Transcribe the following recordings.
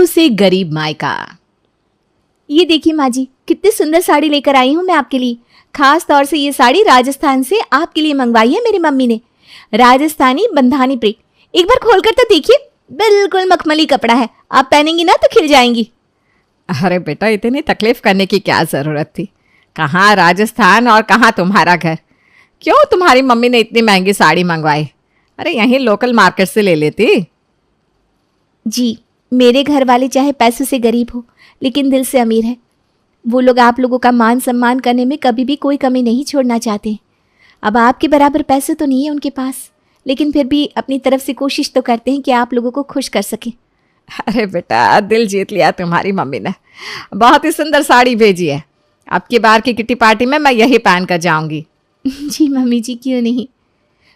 से गरीब मायका। ये देखिए माँ जी, कितनी सुंदर साड़ी लेकर आई हूँ मैं आपके लिए। खास तौर से ये साड़ी राजस्थान से आपके लिए मंगवाई है मेरी मम्मी ने। राजस्थानी बंधानी प्रिंट। एक बार खोलकर तो देखिए, बिल्कुल मखमली कपड़ा है। आप पहनेंगी ना तो खिल जाएंगी। अरे बेटा, इतनी तकलीफ करने की क्या ज़रूरत थी। कहाँ राजस्थान और कहाँ तुम्हारा घर। क्यों तुम्हारी मम्मी ने इतनी महंगी साड़ी मंगवाई। अरे यहीं लोकल मार्केट से ले लेती। जी, मेरे घर वाले चाहे पैसों से गरीब हो लेकिन दिल से अमीर है। वो लोग आप लोगों का मान सम्मान करने में कभी भी कोई कमी नहीं छोड़ना चाहते। अब आपके बराबर पैसे तो नहीं है उनके पास, लेकिन फिर भी अपनी तरफ से कोशिश तो करते हैं कि आप लोगों को खुश कर सकें। अरे बेटा, दिल जीत लिया तुम्हारी मम्मी ने। बहुत ही सुंदर साड़ी भेजी है। अब की बार की किटी पार्टी में मैं यही पहन कर जाऊंगी। जी मम्मी जी, क्यों नहीं।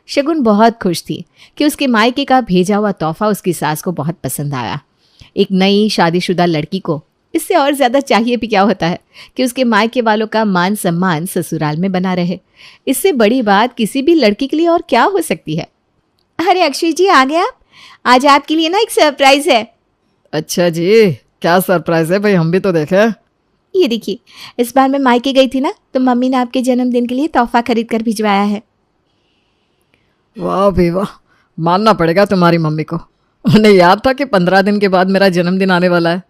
शगुन बहुत खुश थी कि उसके मायके का भेजा हुआ तोहफा उसकी सास को बहुत पसंद आया। एक नई शादीशुदा लड़की को इससे और ज़्यादा चाहिए भी क्या होता है कि उसके मायके वालों का मान सम्मान ससुराल में बना रहे। इससे बड़ी बात किसी भी लड़की के लिए और क्या हो सकती है। अरे अक्षय जी, आ गए आप। आज आपके लिए ना एक सरप्राइज है। अच्छा जी, क्या सरप्राइज है भाई, हम भी तो देखें। ये देखिए, इस बार मैं मायके गई थी ना, तो मम्मी ने आपके जन्मदिन के लिए तोहफा खरीद कर भिजवाया है। वाह भी वाह, मानना पड़ेगा तुम्हारी मम्मी को। उन्हें याद था कि 15 दिन के बाद मेरा जन्मदिन आने वाला है।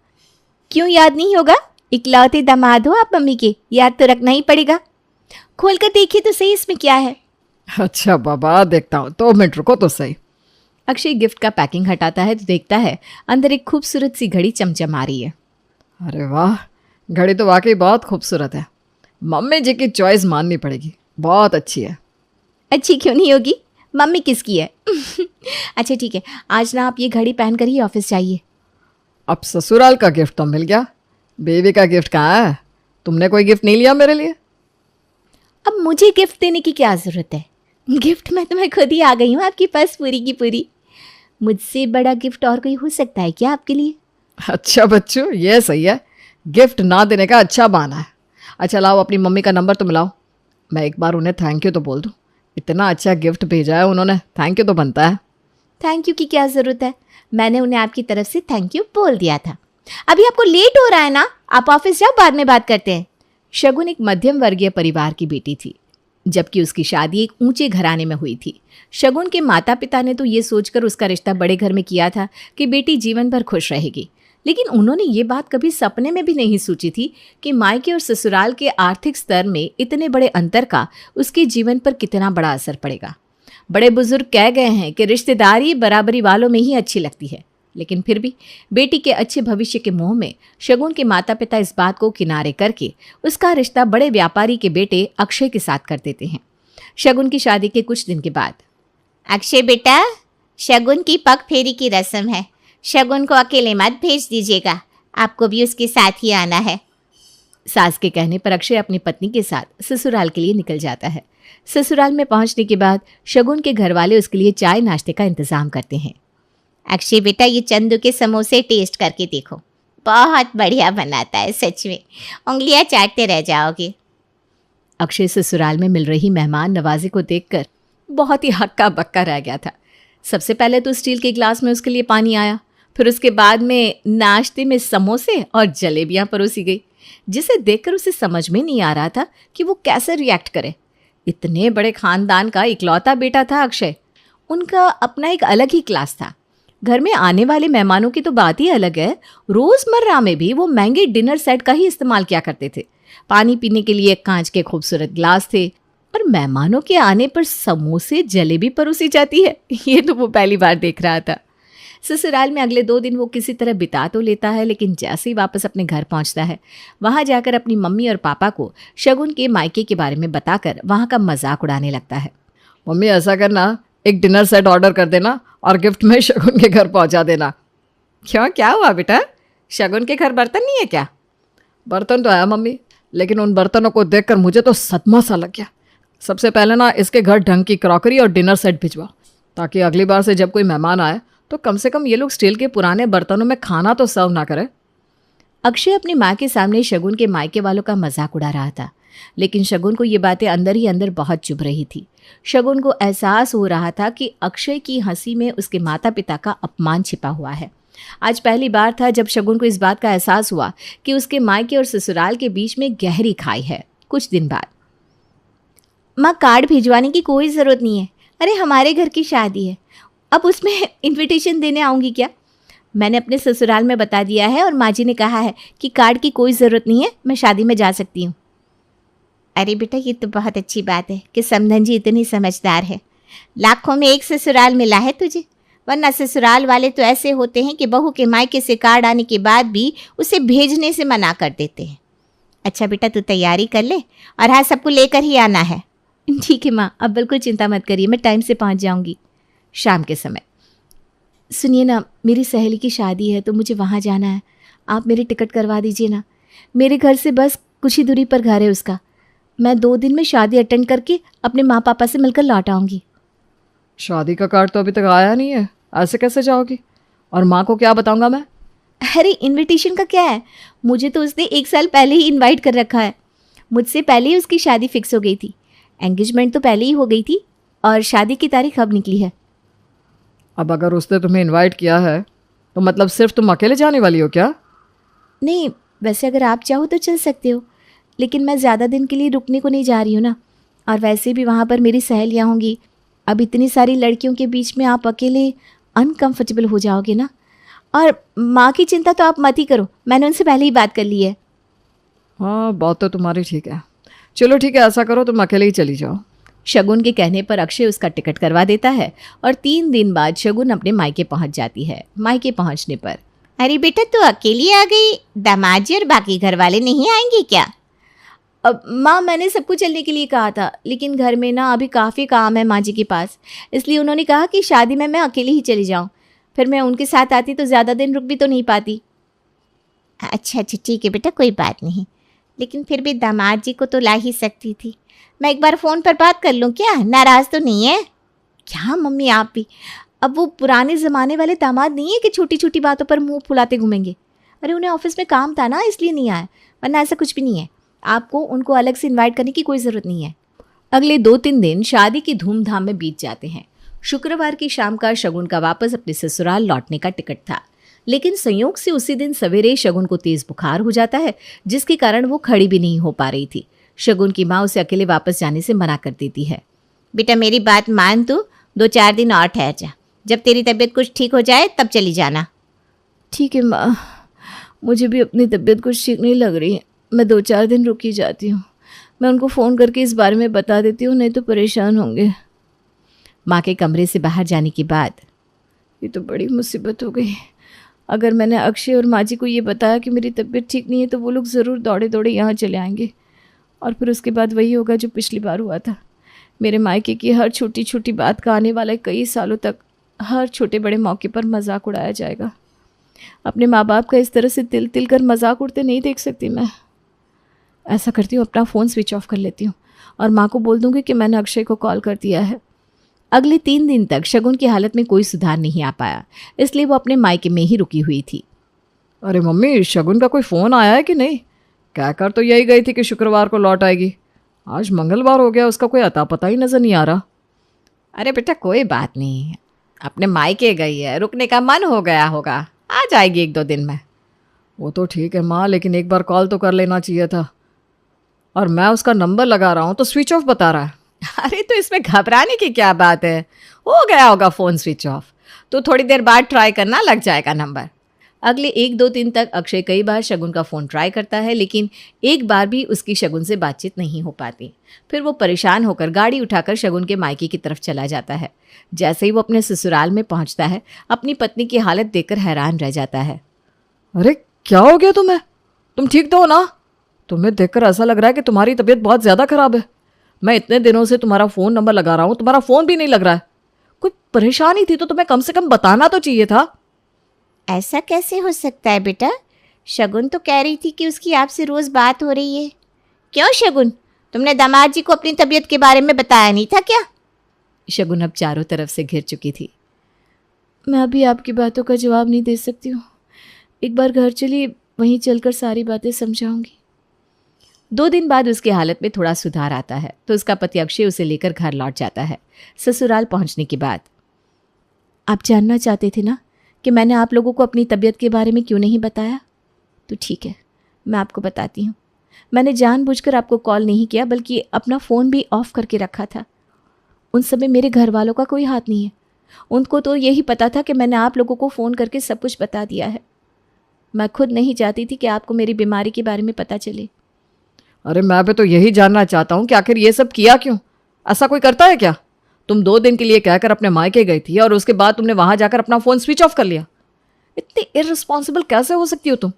क्यों याद नहीं होगा, इकलौते दामाद हो आप मम्मी के, याद तो रखना ही पड़ेगा। खोल कर देखिए तो सही इसमें क्या है। अच्छा बाबा, देखता हूँ, 2 मिनट रुको तो सही। अक्षय गिफ्ट का पैकिंग हटाता है तो देखता है अंदर एक खूबसूरत सी घड़ी चमचमा रही है। अरे वाह, घड़ी तो वाकई बहुत खूबसूरत है। मम्मी जी की चॉइस माननी पड़ेगी, बहुत अच्छी है। अच्छी क्यों नहीं होगी, मम्मी किसकी है। अच्छा ठीक है, आज ना आप ये घड़ी पहन कर ही ऑफिस जाइए। अब ससुराल का गिफ्ट तो मिल गया, बेबी का गिफ्ट कहाँ है? तुमने कोई गिफ्ट नहीं लिया मेरे लिए? अब मुझे गिफ्ट देने की क्या ज़रूरत है। गिफ्ट में तो मैं खुद ही आ गई हूँ आपके पास पूरी की पूरी। मुझसे बड़ा गिफ्ट और कोई हो सकता है क्या आपके लिए? अच्छा बच्चों, ये सही है, गिफ्ट ना देने का अच्छा बहाना है। अच्छा लाओ, अपनी मम्मी का नंबर तो मिलाओ, मैं एक बार उन्हें थैंक यू तो बोल दूँ। इतना अच्छा गिफ्ट भेजा है उन्होंने, थैंक यू तो बनता है। थैंक यू की क्या ज़रूरत है, मैंने उन्हें आपकी तरफ से थैंक यू बोल दिया था। अभी आपको लेट हो रहा है ना, आप ऑफिस जाओ, बाद में बात करते हैं। शगुन एक मध्यम वर्गीय परिवार की बेटी थी, जबकि उसकी शादी एक ऊंचे घराने में हुई थी। शगुन के माता पिता ने तो ये सोचकर उसका रिश्ता बड़े घर में किया था कि बेटी जीवन भर खुश रहेगी, लेकिन उन्होंने ये बात कभी सपने में भी नहीं सोची थी कि मायके और ससुराल के आर्थिक स्तर में इतने बड़े अंतर का उसके जीवन पर कितना बड़ा असर पड़ेगा। बड़े बुजुर्ग कह गए हैं कि रिश्तेदारी बराबरी वालों में ही अच्छी लगती है, लेकिन फिर भी बेटी के अच्छे भविष्य के मोह में शगुन के माता पिता इस बात को किनारे करके उसका रिश्ता बड़े व्यापारी के बेटे अक्षय के साथ कर देते हैं। शगुन की शादी के कुछ दिन के बाद, अक्षय बेटा, शगुन की पग फेरी की रस्म है, शगुन को अकेले मत भेज दीजिएगा, आपको भी उसके साथ ही आना है। सास के कहने पर अक्षय अपनी पत्नी के साथ ससुराल के लिए निकल जाता है। ससुराल में पहुंचने के बाद शगुन के घर वाले उसके लिए चाय नाश्ते का इंतजाम करते हैं। अक्षय बेटा, ये चंदू के समोसे टेस्ट करके देखो, बहुत बढ़िया बनाता है, सच में उंगलियां चाटते रह जाओगे। अक्षय ससुराल में मिल रही मेहमान नवाजी को देखकर बहुत ही हक्का बक्का रह गया था। सबसे पहले तो स्टील के ग्लास में उसके लिए पानी आया, फिर उसके बाद में नाश्ते में समोसे और जलेबियां परोसी गई, जिसे देखकर उसे समझ में नहीं आ रहा था कि वो कैसे रिएक्ट करे। इतने बड़े खानदान का इकलौता बेटा था अक्षय, उनका अपना एक अलग ही क्लास था। घर में आने वाले मेहमानों की तो बात ही अलग है, रोजमर्रा में भी वो महंगे डिनर सेट का ही इस्तेमाल किया करते थे। पानी पीने के लिए कांच के खूबसूरत ग्लास थे और मेहमानों के आने पर समोसे जलेबी परोसी जाती है, ये तो वो पहली बार देख रहा था। ससुराल में अगले 2 दिन वो किसी तरह बिता तो लेता है, लेकिन जैसे ही वापस अपने घर पहुंचता है, वहां जाकर अपनी मम्मी और पापा को शगुन के मायके के बारे में बताकर वहां का मजाक उड़ाने लगता है। मम्मी ऐसा करना, एक डिनर सेट ऑर्डर कर देना और गिफ्ट में शगुन के घर पहुंचा देना। क्यों, क्या हुआ बेटा, शगुन के घर बर्तन नहीं है क्या? बर्तन तो है मम्मी, लेकिन उन बर्तनों को देखकर मुझे तो सदमा सा लग गया। सबसे पहले ना इसके घर ढंग की क्रॉकरी और डिनर सेट भिजवा, ताकि अगली बार से जब कोई मेहमान आए तो कम से कम ये लोग स्टील के पुराने बर्तनों में खाना तो सर्व ना करें। अक्षय अपनी माँ के सामने शगुन के मायके वालों का मजाक उड़ा रहा था, लेकिन शगुन को ये बातें अंदर ही अंदर बहुत चुभ रही थी। शगुन को एहसास हो रहा था कि अक्षय की हंसी में उसके माता पिता का अपमान छिपा हुआ है। आज पहली बार था जब शगुन को इस बात का एहसास हुआ कि उसके मायके और ससुराल के बीच में गहरी खाई है। कुछ दिन बाद, माँ कार्ड भिजवाने की कोई ज़रूरत नहीं है। अरे हमारे घर की शादी है, अब उसमें इनविटेशन देने आऊँगी क्या? मैंने अपने ससुराल में बता दिया है और माँ जी ने कहा है कि कार्ड की कोई ज़रूरत नहीं है, मैं शादी में जा सकती हूँ। अरे बेटा, ये तो बहुत अच्छी बात है कि समधन जी इतनी समझदार है। लाखों में एक ससुराल मिला है तुझे, वरना ससुराल वाले तो ऐसे होते हैं कि बहू के मायके से कार्ड आने के बाद भी उसे भेजने से मना कर देते हैं। अच्छा बेटा, तू तैयारी कर ले और हाँ, सबको लेकर ही आना है। ठीक है माँ, अब बिल्कुल चिंता मत करिए, मैं टाइम से पहुँच जाऊँगी। शाम के समय, सुनिए ना, मेरी सहेली की शादी है तो मुझे वहाँ जाना है, आप मेरी टिकट करवा दीजिए ना। मेरे घर से बस कुछ ही दूरी पर घर है उसका। मैं 2 दिन में शादी अटेंड करके अपने माँ पापा से मिलकर लौट आऊँगी। शादी का कार्ड तो अभी तक आया नहीं है, ऐसे कैसे जाओगी? और माँ को क्या बताऊंगा मैं? अरे इनविटेशन का क्या है, मुझे तो उसने 1 साल पहले ही इनवाइट कर रखा है। मुझसे पहले ही उसकी शादी फिक्स हो गई थी। एंगेजमेंट तो पहले ही हो गई थी और शादी की तारीख अब निकली है। अब अगर उसने तुम्हें इनवाइट किया है तो मतलब सिर्फ तुम अकेले जाने वाली हो क्या? नहीं, वैसे अगर आप चाहो तो चल सकते हो, लेकिन मैं ज़्यादा दिन के लिए रुकने को नहीं जा रही हूँ ना। और वैसे भी वहाँ पर मेरी सहेलियाँ होंगी। अब इतनी सारी लड़कियों के बीच में आप अकेले अनकंफर्टेबल हो जाओगे ना। और माँ की चिंता तो आप मत ही करो, मैंने उनसे पहले ही बात कर ली है। हाँ, बात तो तुम्हारी ठीक है। चलो ठीक है, ऐसा करो तुम अकेले ही चली जाओ। शगुन के कहने पर अक्षय उसका टिकट करवा देता है और 3 दिन बाद शगुन अपने मायके पहुंच जाती है। मायके पहुंचने पर, अरे बेटा, तू अकेली आ गई, दामाद जी और बाकी घर वाले नहीं आएंगे क्या? अब माँ, मैंने सबको चलने के लिए कहा था, लेकिन घर में ना अभी काफ़ी काम है माँ जी के पास, इसलिए उन्होंने कहा कि शादी में मैं अकेले ही चली जाऊँ। फिर मैं उनके साथ आती तो ज़्यादा दिन रुक भी तो नहीं पाती। अच्छा अच्छा, ठीक है बेटा, कोई बात नहीं, लेकिन फिर भी दामाद जी को तो ला ही सकती थी। मैं एक बार फ़ोन पर बात कर लूँ क्या? नाराज़ तो नहीं है? क्या मम्मी, आप भी? अब वो पुराने ज़माने वाले दामाद नहीं है कि छोटी छोटी बातों पर मुंह फुलाते घूमेंगे। अरे उन्हें ऑफिस में काम था ना, इसलिए नहीं आए, वरना ऐसा कुछ भी नहीं है। आपको उनको अलग से इनवाइट करने की कोई ज़रूरत नहीं है। अगले 2-3 दिन शादी की धूमधाम में बीत जाते हैं। शुक्रवार की शाम का शगुन का वापस अपने ससुराल लौटने का टिकट था, लेकिन संयोग से उसी दिन सवेरे शगुन को तेज बुखार हो जाता है, जिसके कारण वो खड़ी भी नहीं हो पा रही थी। शगुन की माँ उसे अकेले वापस जाने से मना कर देती है। बेटा मेरी बात मान, तू 2-4 दिन और ठहर जा, जब तेरी तबीयत कुछ ठीक हो जाए तब चली जाना। ठीक है माँ, मुझे भी अपनी तबीयत कुछ ठीक नहीं लग रही है, मैं 2-4 दिन रुक ही जाती हूँ। मैं उनको फ़ोन करके इस बारे में बता देती हूँ, नहीं तो परेशान होंगे। माँ के कमरे से बाहर जाने के बाद, ये तो बड़ी मुसीबत हो गई। अगर मैंने अक्षय और माँ जी को ये बताया कि मेरी तबीयत ठीक नहीं है तो वो लोग ज़रूर दौड़े दौड़े यहाँ चले आएंगे, और फिर उसके बाद वही होगा जो पिछली बार हुआ था। मेरे मायके की हर छोटी छोटी बात का आने वाले कई सालों तक हर छोटे बड़े मौके पर मजाक उड़ाया जाएगा। अपने माँ बाप का इस तरह से तिल तिल कर मजाक उड़ते नहीं देख सकती मैं। ऐसा करती हूँ, अपना फ़ोन स्विच ऑफ कर लेती हूँ और माँ को बोल दूँगी कि मैंने अक्षय को कॉल कर दिया है। अगले 3 दिन तक शगुन की हालत में कोई सुधार नहीं आ पाया, इसलिए वो अपने मायके में ही रुकी हुई थी। अरे मम्मी, शगुन का कोई फ़ोन आया है कि नहीं? कहकर तो यही गई थी कि शुक्रवार को लौट आएगी। आज मंगलवार हो गया, उसका कोई अता पता ही नज़र नहीं आ रहा। अरे बेटा कोई बात नहीं, अपने मायके गई है, रुकने का मन हो गया होगा, आ जाएगी 1-2 दिन में। वो तो ठीक है माँ, लेकिन एक बार कॉल तो कर लेना चाहिए था। और मैं उसका नंबर लगा रहा हूँ तो स्विच ऑफ बता रहा है। अरे तो इसमें घबराने की क्या बात है, हो गया होगा फ़ोन स्विच ऑफ, तो थोड़ी देर बाद ट्राई करना, लग जाएगा नंबर। अगले 1-2 दिन तक अक्षय कई बार शगुन का फ़ोन ट्राई करता है, लेकिन एक बार भी उसकी शगुन से बातचीत नहीं हो पाती। फिर वो परेशान होकर गाड़ी उठाकर शगुन के मायके की तरफ चला जाता है। जैसे ही वो अपने ससुराल में पहुंचता है, अपनी पत्नी की हालत देखकर हैरान रह जाता है। अरे क्या हो गया तुम्हें? तुम ठीक तो हो ना? तुम्हें देखकर ऐसा लग रहा है कि तुम्हारी तबीयत बहुत ज़्यादा ख़राब है। मैं इतने दिनों से तुम्हारा फ़ोन नंबर लगा रहा हूँ, तुम्हारा फ़ोन भी नहीं लग रहा है। कोई परेशानी थी तो तुम्हें कम से कम बताना तो चाहिए था। ऐसा कैसे हो सकता है बेटा? शगुन तो कह रही थी कि उसकी आपसे रोज़ बात हो रही है। क्यों शगुन, तुमने दामाद जी को अपनी तबीयत के बारे में बताया नहीं था क्या? शगुन अब चारों तरफ से घिर चुकी थी। मैं अभी आपकी बातों का जवाब नहीं दे सकती हूँ, एक बार घर चलिए, वहीं चलकर सारी बातें समझाऊंगी। 2 दिन बाद उसकी हालत में थोड़ा सुधार आता है तो उसका पति अक्षय उसे लेकर घर लौट जाता है। ससुराल पहुंचने के बाद, आप जानना चाहते थे ना कि मैंने आप लोगों को अपनी तबीयत के बारे में क्यों नहीं बताया? तो ठीक है, मैं आपको बताती हूँ। मैंने जानबूझकर आपको कॉल नहीं किया, बल्कि अपना फ़ोन भी ऑफ़ करके रखा था। उन सब में मेरे घर वालों का कोई हाथ नहीं है। उनको तो यही पता था कि मैंने आप लोगों को फ़ोन करके सब कुछ बता दिया है। मैं खुद नहीं चाहती थी कि आपको मेरी बीमारी के बारे में पता चले। अरे मैं भी तो यही जानना चाहता हूँ कि आखिर ये सब किया क्यों? ऐसा कोई करता है क्या? तुम 2 दिन के लिए कहकर अपने मायके गई थी और उसके बाद तुमने वहां जाकर अपना फ़ोन स्विच ऑफ कर लिया। इतनी इररिस्पॉन्सिबल कैसे हो सकती हो तुम?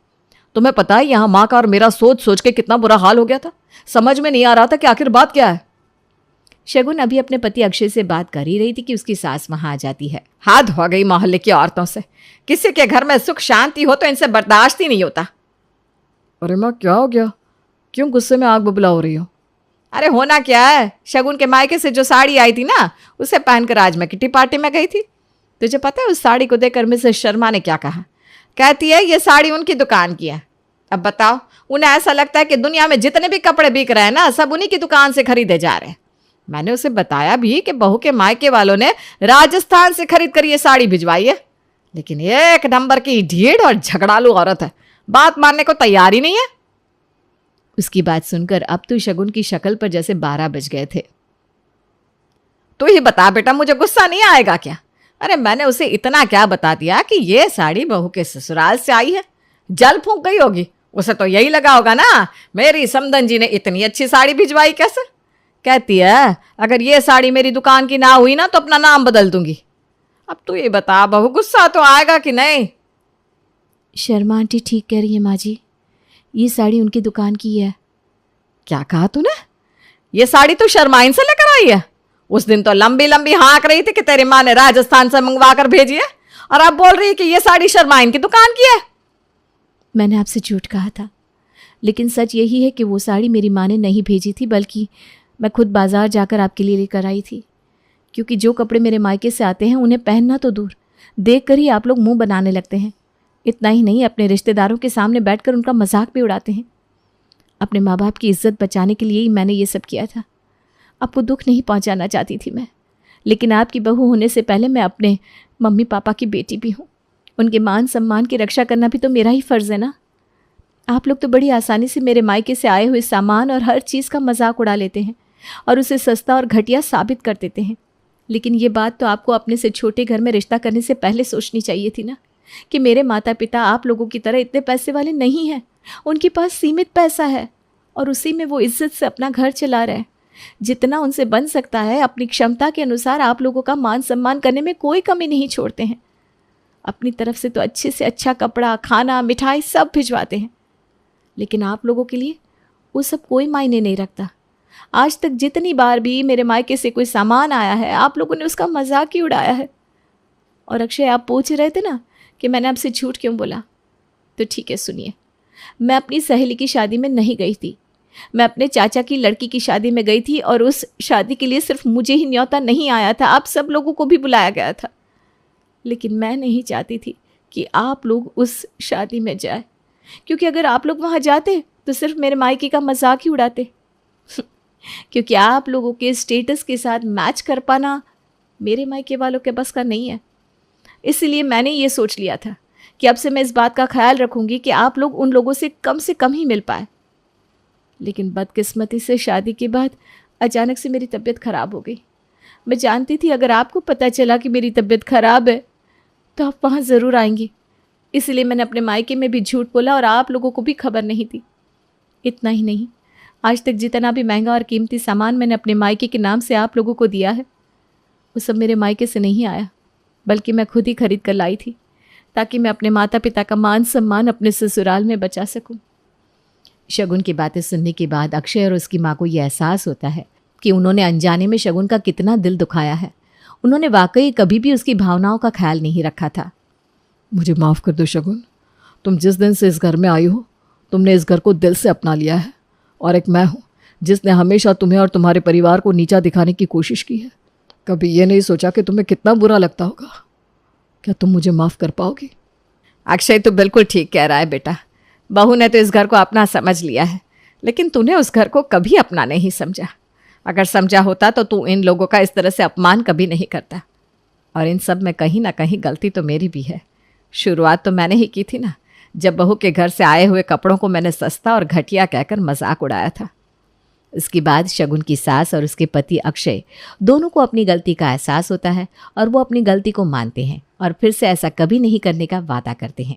तुम्हें पता है यहाँ माँ का और मेरा सोच सोच के कितना बुरा हाल हो गया था। समझ में नहीं आ रहा था कि आखिर बात क्या है। शगुन अभी अपने पति अक्षय से बात कर ही रही थी कि उसकी सास वहां आ जाती है। हद हो गई मोहल्ले की औरतों से। किसी के घर में सुख शांति हो तो इनसे बर्दाश्त ही नहीं होता। अरे माँ क्या हो गया? क्यों गुस्से में आग बबूला हो रही हो? अरे होना क्या है, शगुन के मायके से जो साड़ी आई थी ना, उसे पहनकर आज मैं किटी पार्टी में गई थी। तुझे पता है उस साड़ी को देखकर मिसेस शर्मा ने क्या कहा? कहती है ये साड़ी उनकी दुकान की है। अब बताओ, उन्हें ऐसा लगता है कि दुनिया में जितने भी कपड़े बिक रहे हैं ना, सब उन्हीं की दुकान से खरीदे जा रहे हैं। मैंने उसे बताया भी कि बहू के मायके वालों ने राजस्थान से खरीद कर ये साड़ी भिजवाई है, लेकिन एक नंबर की ढीठ और झगड़ालू औरत है, बात मानने को तैयार ही नहीं है। उसकी बात सुनकर अब तो शगुन की शक्ल पर जैसे 12 बज गए थे। तू ही बता बेटा, मुझे गुस्सा नहीं आएगा क्या? अरे मैंने उसे इतना क्या बता दिया कि ये साड़ी बहू के ससुराल से आई है। जल फूंक गई होगी। उसे तो यही लगा होगा ना, मेरी समधन जी ने इतनी अच्छी साड़ी भिजवाई कैसे। कहती है अगर ये साड़ी मेरी दुकान की ना हुई ना तो अपना नाम बदल दूंगी। अब तू ये बता बहू, गुस्सा तो आएगा कि नहीं? शर्मा आंटी ठीक कह रही है माँ जी, ये साड़ी उनकी दुकान की है। क्या कहा तूने? ये साड़ी तू शर्माइन से लेकर आई है? उस दिन तो लंबी लंबी हाँक रही थी कि तेरी माँ ने राजस्थान से मंगवा कर भेजी है, और अब बोल रही है कि ये साड़ी शर्माइन की दुकान की है। मैंने आपसे झूठ कहा था, लेकिन सच यही है कि वो साड़ी मेरी माँ ने नहीं भेजी थी, बल्कि मैं खुद बाज़ार जाकर आपके लिए लेकर आई थी। क्योंकि जो कपड़े मेरे मायके से आते हैं उन्हें पहनना तो दूर, देख कर ही आप लोग मुंह बनाने लगते हैं। इतना ही नहीं, अपने रिश्तेदारों के सामने बैठकर उनका मजाक भी उड़ाते हैं। अपने माँ बाप की इज्जत बचाने के लिए ही मैंने ये सब किया था। आपको दुख नहीं पहुँचाना चाहती थी मैं, लेकिन आपकी बहू होने से पहले मैं अपने मम्मी पापा की बेटी भी हूँ। उनके मान सम्मान की रक्षा करना भी तो मेरा ही फ़र्ज़ है ना। आप लोग तो बड़ी आसानी से मेरे मायके से आए हुए सामान और हर चीज़ का मजाक उड़ा लेते हैं और उसे सस्ता और घटिया साबित कर देते हैं। लेकिन ये बात तो आपको अपने से छोटे घर में रिश्ता करने से पहले सोचनी चाहिए थी ना, कि मेरे माता पिता आप लोगों की तरह इतने पैसे वाले नहीं हैं। उनके पास सीमित पैसा है और उसी में वो इज्जत से अपना घर चला रहे हैं। जितना उनसे बन सकता है अपनी क्षमता के अनुसार आप लोगों का मान सम्मान करने में कोई कमी नहीं छोड़ते हैं। अपनी तरफ से तो अच्छे से अच्छा कपड़ा, खाना, मिठाई सब भिजवाते हैं, लेकिन आप लोगों के लिए वो सब कोई मायने नहीं रखता। आज तक जितनी बार भी मेरे मायके से कोई सामान आया है, आप लोगों ने उसका मजाक ही उड़ाया है। और अक्षय, आप पूछ रहे थे ना कि मैंने आपसे झूठ क्यों बोला, तो ठीक है सुनिए। मैं अपनी सहेली की शादी में नहीं गई थी, मैं अपने चाचा की लड़की की शादी में गई थी, और उस शादी के लिए सिर्फ मुझे ही न्योता नहीं आया था, आप सब लोगों को भी बुलाया गया था। लेकिन मैं नहीं चाहती थी कि आप लोग उस शादी में जाए, क्योंकि अगर आप लोग वहाँ जाते तो सिर्फ मेरे मायके का मजाक ही उड़ाते। क्योंकि आप लोगों के स्टेटस के साथ मैच कर पाना मेरे मायके वालों के बस का नहीं है। इसलिए मैंने ये सोच लिया था कि अब से मैं इस बात का ख्याल रखूंगी कि आप लोग उन लोगों से कम ही मिल पाए। लेकिन बदकिस्मती से शादी के बाद अचानक से मेरी तबीयत ख़राब हो गई। मैं जानती थी अगर आपको पता चला कि मेरी तबीयत ख़राब है तो आप वहाँ ज़रूर आएंगे, इसलिए मैंने अपने मायके में भी झूठ बोला और आप लोगों को भी खबर नहीं थी। इतना ही नहीं, आज तक जितना भी महंगा और कीमती सामान मैंने अपने मायके के नाम से आप लोगों को दिया है, वो सब मेरे मायके से नहीं आया, बल्कि मैं खुद ही खरीद कर लाई थी, ताकि मैं अपने माता पिता का मान सम्मान अपने ससुराल में बचा सकूं। शगुन की बातें सुनने के बाद अक्षय और उसकी माँ को यह एहसास होता है कि उन्होंने अनजाने में शगुन का कितना दिल दुखाया है। उन्होंने वाकई कभी भी उसकी भावनाओं का ख्याल नहीं रखा था। मुझे माफ़ कर दो शगुन, तुम जिस दिन से इस घर में आई हो तुमने इस घर को दिल से अपना लिया है, और एक मैं हूँ जिसने हमेशा तुम्हें और तुम्हारे परिवार को नीचा दिखाने की कोशिश की है। कभी ये नहीं सोचा कि तुम्हें कितना बुरा लगता होगा। क्या तुम मुझे माफ़ कर पाओगी? अक्षय तो बिल्कुल ठीक कह रहा है बेटा। बहू ने तो इस घर को अपना समझ लिया है, लेकिन तूने उस घर को कभी अपना नहीं समझा। अगर समझा होता तो तू इन लोगों का इस तरह से अपमान कभी नहीं करता। और इन सब में कहीं ना कहीं गलती तो मेरी भी है। शुरुआत तो मैंने ही की थी ना, जब बहू के घर से आए हुए कपड़ों को मैंने सस्ता और घटिया कहकर मजाक उड़ाया था। इसके बाद शगुन की सास और उसके पति अक्षय दोनों को अपनी गलती का एहसास होता है और वो अपनी गलती को मानते हैं और फिर से ऐसा कभी नहीं करने का वादा करते हैं।